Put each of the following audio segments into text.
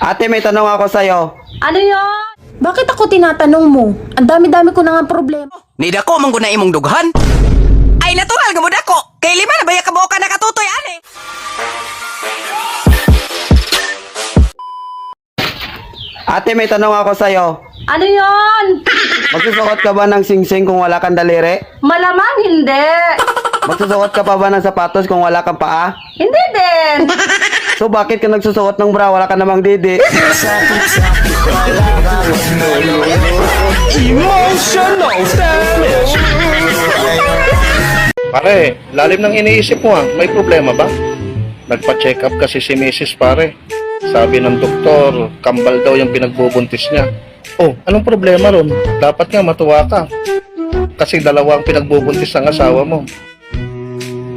Ate, may tanong ako sa'yo. Ano yun? Bakit ako tinatanong mo? Ang dami-dami ko na nga problema. Nida ko mong guna imong dughan. Ay natural gamud ako. Kay lima na baya kabuo ka nakatutoy ani. Ate, may tanong ako sa'yo. Ano yun? Magsusuot ka ba ng singsing kung wala kang daliri? Malamang hindi. Magsusuot ka pa ba ng sapatos kung wala kang paa? Hindi din. So bakit ka nagsusuot ng bra, wala ka namang didi? Emotional damage. Pare, lalim ng iniisip mo may problema ba? Nagpa-check up kasi si Mrs. pare. Sabi ng doktor, kambal daw yung pinagbubuntis niya. Oh, anong problema ron? Dapat nga matuwa ka. Kasi dalawa ang pinagbubuntis ng asawa mo.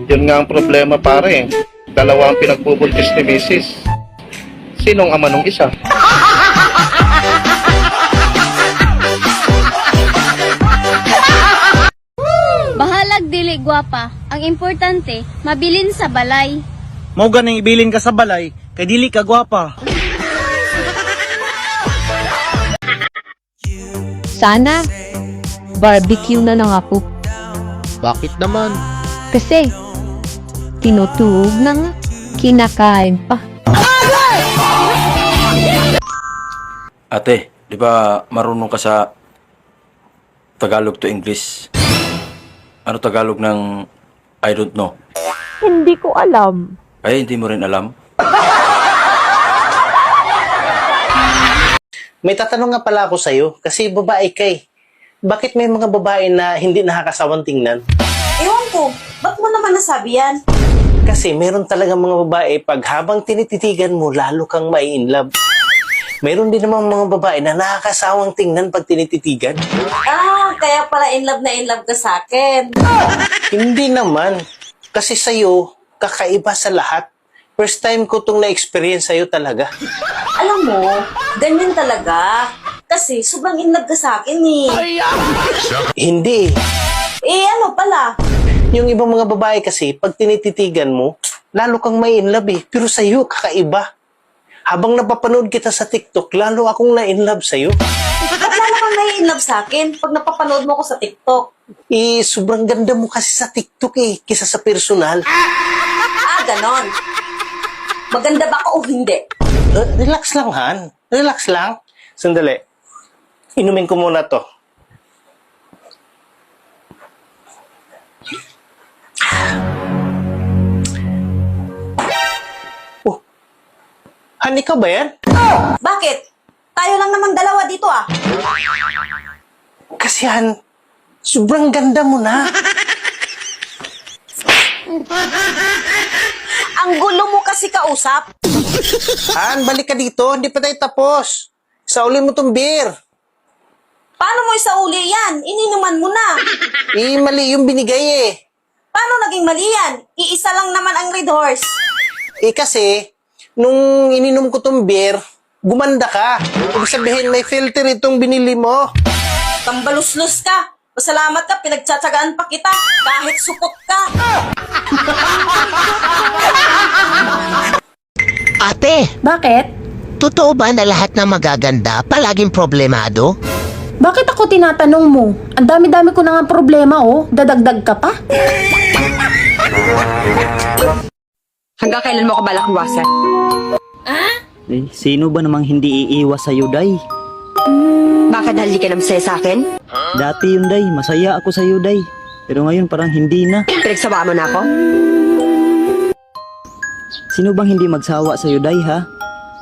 Yun nga ang problema pare. Dalawa ang pinagbubuntis ni Mrs. Sinong ama nung isa? Bahalag dili gwapa. Ang importante, mabilin sa balay. Mao ganing ibilin ka sa balay, kay dili ka gwapa. Sana, barbecue na lang ako. Bakit naman? Kasi, tinutuog na nga, kinakain pa. Ate, di ba marunong ka sa Tagalog to English? Ano Tagalog ng I don't know? Hindi ko alam. Ay, hindi mo rin alam? May tatanong nga pala ako sa'yo, kasi babae ka eh. Bakit may mga babae na hindi nakakasawang tingnan? Ewan ko, ba't mo naman nasabi yan? Kasi meron talaga mga babae, pag habang tinititigan mo, lalo kang mai-inlove. Meron din namang mga babae na nakakasawang tingnan pag tinititigan. Ah, kaya pala in love ka sa akin. Hindi naman. Kasi sa'yo, kakaiba sa lahat. First time ko itong na-experience sa'yo talaga. Alam mo, ganyan talaga. Kasi sobrang in love ka sa akin eh. Hindi. Eh ano pala? Yung ibang mga babae kasi, pag tinititigan mo, lalo kang may in love eh. Pero sa'yo, kakaiba. Habang napapanood kita sa TikTok, lalo akong na-in-love sa'yo. Ba't lalo kang in love sa akin pag napapanood mo ko sa TikTok? Eh, sobrang ganda mo kasi sa TikTok eh, kisa sa personal. Ah, ganon. Maganda ba ka o hindi? Relax lang, Han. Relax lang. Sandali. Inumin ko muna to. Oh. Han, ikaw ba yan? Bakit? Tayo lang namang dalawa dito ah. Kasi Han, sobrang ganda mo na. Ang gulo mo kasi kausap. Han, balik ka dito. Hindi pa tayo tapos. Saulin mo tong beer. Paano mo isauli yan? Ininuman mo na. Eh, mali yung binigay eh. Paano naging mali yan? Iisa lang naman ang Red Horse. Eh kasi, nung ininom ko tong beer, gumanda ka. Ibig sabihin, may filter itong binili mo. Tambaluslos ka. Pasalamat ka, pinagtsatsagaan pa kita. Kahit supot ka. Ate, Bakit? totoo ba na lahat ng magaganda palaging problemado? Bakit ako tinatanong mo? Ang dami-dami ko na nga problema oh. Dadagdag ka pa? Hanggang kailan mo ko balak iwasan? Eh, sino ba namang hindi iiwas sa'yo, Day? Bakit dahil di ka namasaya sa akin? Dati yun, Day. Masaya ako sa'yo, Day. Pero ngayon parang hindi na. Pinagsawaan mo na ako? Sino bang hindi magsawa sa'yo, Day, ha?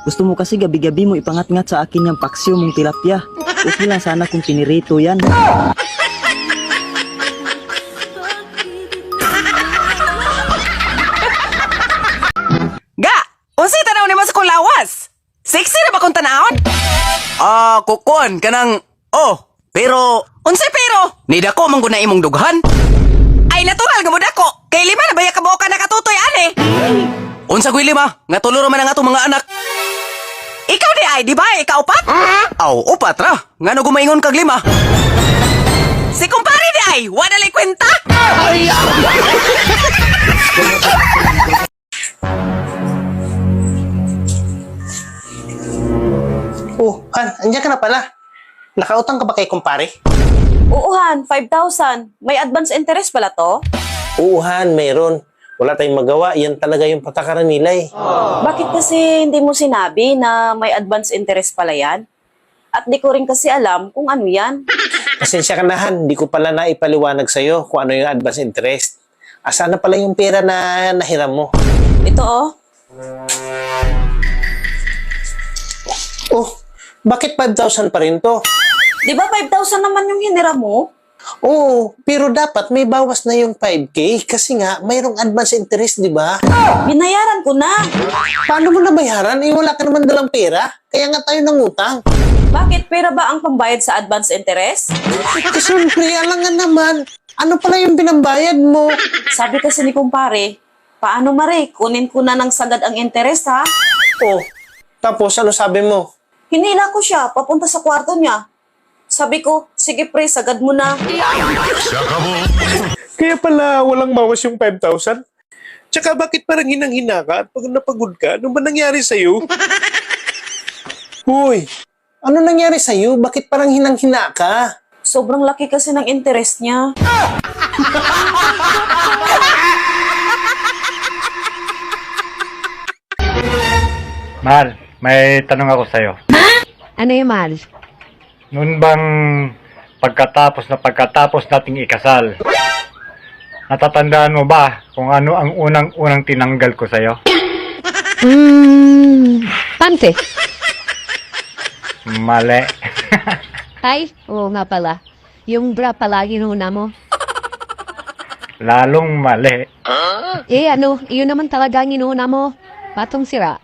Gusto mo kasi gabi-gabi mo ipangat-ngat sa akin yung paksyo mong tilapia. Okay lang sana kung pinirito yan. Ga! Unsay tanaw ni mo sa kulawas? Sexy na ba kung tanawon? Kukon, kanang... Oh, pero... Unsay pero? Nida ko mong guna imong dughan. Ay, natural gamud ako. Kay lima na baya kabuo ka nakatutoy ani. Unsa gwi lima? Nga tuluro man ang atong mga anak. Ikaw di ay, di ba? Ikaw upat? Aw, upat ra. Nga no gumaingon kag lima. Si kumpare di ay, wala lay kwenta. Ay, Han, andiyan ka na pala. Nakautang ka ba kay kumpare? Oo, Han, 5,000. May advance interest pala to? Oo, Han, meron. Wala tayong magawa. Yan talaga yung patakaran nila eh. Bakit kasi hindi mo sinabi na may advance interest pala yan? At di ko rin kasi alam kung ano yan. Pasensya ka na, Han. Di ko pala naipaliwanag sa'yo kung ano yung advance interest. Asa na pala yung pera na nahiram mo? Ito oh. Oh, bakit 5,000 pa rin to? Di ba 5,000 naman yung hiniram mo? Oo, pero dapat may bawas na yung 5K kasi nga mayroong advance interest, di ba? Binayaran ko na. Paano mo nabayaran? Eh, wala ka naman dalang pera. Kaya nga tayo nangutang. Bakit? Pera ba ang pambayad sa advance interest? Eh, siyempre, alangan naman. Ano pala yung binambayad mo? Sabi kasi ni kumpare, paano Mare, kunin ko na ng sagad ang interest ha? Oh, tapos ano sabi mo? Hinila ko siya, papunta sa kwarto niya. Sabi ko, sige pre, sagad mo na. Kaya pala walang bawas yung 5,000? Tsaka bakit parang hinang-hina ka at pag napagod ka? Ano ba nangyari sa'yo? Uy, ano nangyari sa'yo? Bakit parang hinang-hina ka? Sobrang laki kasi ng interest niya. Mahal, may tanong ako sa'yo. Ano yung mahal? Noon bang pagkatapos nating ikasal, natatandaan mo ba kung ano ang unang tinanggal ko sa'yo? Pante. Mali. Ay, oo nga pala. Yung bra palagi nuna mo. Lalong mali. Eh ano, iyon naman talaga ang inuna mo. Patong sira.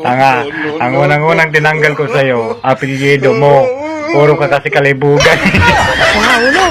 Tanga, ang unang tinanggal ko sa'yo, apelyido mo. Puro ka kasi kalibugan. Wow, no?